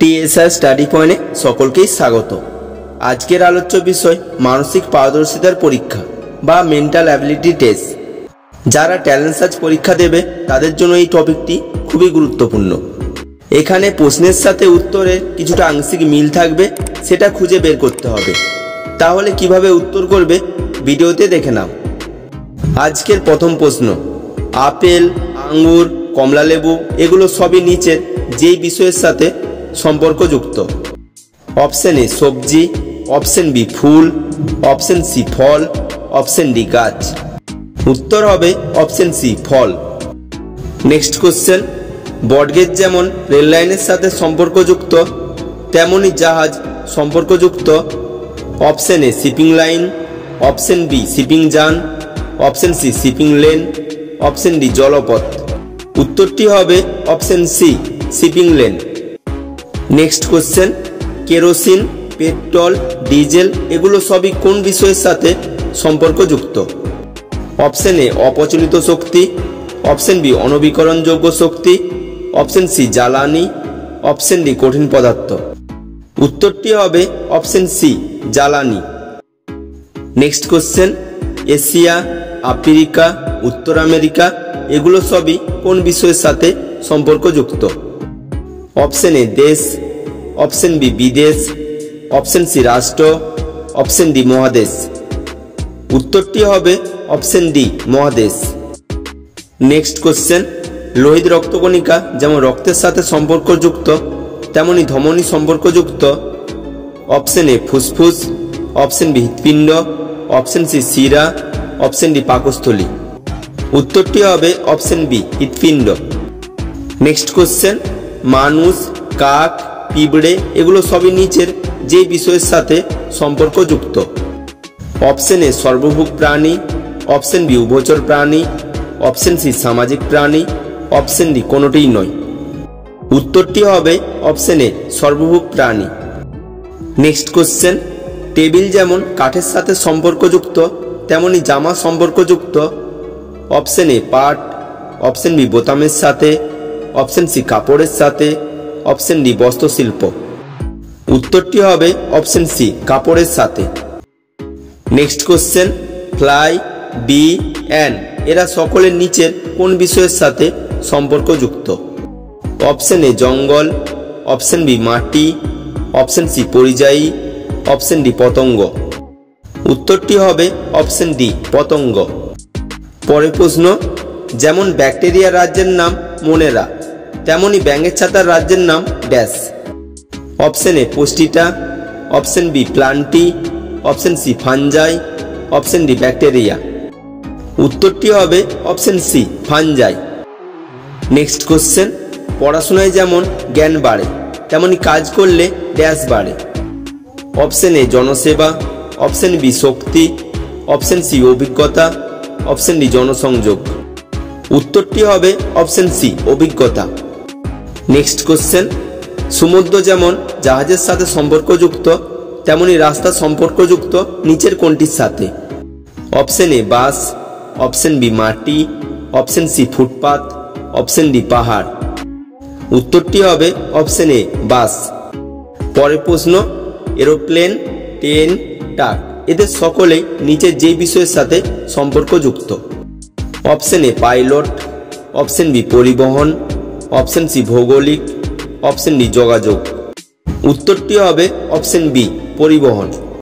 TSR study পয়েন্টে সকলকেই স্বাগত। আজকের আলোচ্য বিষয় মানসিক পারদর্শিতার পরীক্ষা বা মেন্টাল অ্যাবিলিটি টেস্ট। যারা ট্যালেন্ট সার্চ পরীক্ষা দেবে তাদের জন্য এই টপিকটি খুবই গুরুত্বপূর্ণ। এখানে প্রশ্নের সাথে উত্তরের কিছুটা আংশিক মিল থাকবে, সেটা খুঁজে বের করতে হবে। তাহলে কিভাবে উত্তর করবে ভিডিওতে দেখে নাও। আজকের প্রথম প্রশ্ন, আপেল, আঙ্গুর, কমলালেবু এগুলো সবই নিচের যেই বিষয়ের সাথে সম্পর্কযুক্ত? অপশন এ সবজি, অপশন বি ফুল, অপশন সি ফল, অপশন ডি গাছ। উত্তর হবে অপশন সি ফল। নেক্সট কোশ্চেন, বটগেজ যেমন রেল লাইনের সাথে সম্পর্কযুক্ত তেমনি জাহাজ সম্পর্কযুক্ত? Option A shipping line, option B shipping যান, option C shipping lane, option D জলপথ। উত্তরটি হবে option C shipping lane. Next question, kerosene, petrol, diesel এগুলো সবই কোন বিষয়ের সাথে সম্পর্কযুক্ত? অপশন এ অপ্রচলিত শক্তি, অপশন বি অনবীকরণযোগ্য শক্তি, অপশন সি জ্বালানি, অপশন ডি কঠিন পদার্থ। উত্তরটি হবে অপশন সি জ্বালানি। নেক্সট কোশ্চেন, এশিয়া, আফ্রিকা, উত্তর আমেরিকা এগুলো সবই কোন বিষয়ের সাথে সম্পর্কযুক্ত? অপশন এ দেশ, অপশন বি বিদেশ, অপশন সি রাষ্ট্র, অপশন ডি মহাদেশ। উত্তরটি হবে অপশন ডি মহাদেশ। নেক্সট কোশ্চেন, লোহিত রক্তকণিকা যেমন রক্তের সাথে সম্পর্কযুক্ত তেমনি ধমনী সম্পর্কযুক্ত? অপশন এ ফুসফুস, অপশন বি হৃৎপিণ্ড, অপশন সি শিরা, অপশন ডি পাকস্থলী। উত্তরটি হবে অপশন বি হৃৎপিণ্ড। নেক্সট কোশ্চেন, মানুষ, কাক, পিঁপড়ে এগুলো সবই নিচের যে বিষয়ের সাথে সম্পর্কযুক্ত? অপশন এ সর্বভুক প্রাণী, অপশন বি উভচর প্রাণী, অপশন সি সামাজিক প্রাণী, অপশন ডি কোনোটিই নয়। উত্তরটি হবে অপশন এ সর্বভুক প্রাণী। নেক্সট কোশ্চেন, টেবিল যেমন কাঠের সাথে সম্পর্কযুক্ত তেমনি জামা সম্পর্কযুক্ত? অপশন এ পাট, অপশন বি বোতামের সাথে, অপশন সি কাপড়ের সাথে, অপশন ডি বস্ত্রশিল্প। উত্তরটি হবে অপশন সি কাপড়ের সাথে। Next question, fly, B, and এরা সকলের নিচের কোন বিষয়ের সাথে সম্পর্কযুক্ত? অপশন এ জঙ্গল, অপশন বি মাটি, অপশন সি পরিযায়ী, অপশন ডি পতঙ্গ। উত্তরটি হবে অপশন ডি পতঙ্গ। পরের প্রশ্ন, যেমন ব্যাকটেরিয়া রাজ্যের নাম মোনেরা তেমনি ব্যাঙের ছাতার রাজ্যের নাম ড্যাশ? অপশন এ পুষ্টিটা, option B plantae, option C fungi, option D bacteria. উত্তরটি হবে option C fungi. Next question, পড়াশোনায় যেমন জ্ঞান বাড়ে তেমনি কাজ করলে ড্যাশ বাড়ে? অপশন এ জনসেবা, অপশন বি শক্তি, অপশন সি অভিজ্ঞতা, অপশন ডি জনসংযোগ। উত্তরটি হবে অপশন সি অভিজ্ঞতা। নেক্সট কোশ্চেন, সমুদ্র যেমন জাহাজের সাথে সম্পর্কযুক্ত তেমনি রাস্তা সম্পর্কযুক্ত নিচের কোনটির সাথে? Option A bus, option B মাটি, option C footpath, option D পাহাড়। উত্তরটি হবে অপশন এ বাস। পরের প্রশ্ন, এরোপ্লেন, ট্রেন, ট্রাক এদের সকলেই নিচের যে বিষয়ের সাথে সম্পর্কযুক্ত? Option A pilot, option B পরিবহন, অপশন সি ভৌগোলিক, অপশন ডি যোগাযোগ। উত্তরটি হবে অপশন বি পরিবহন।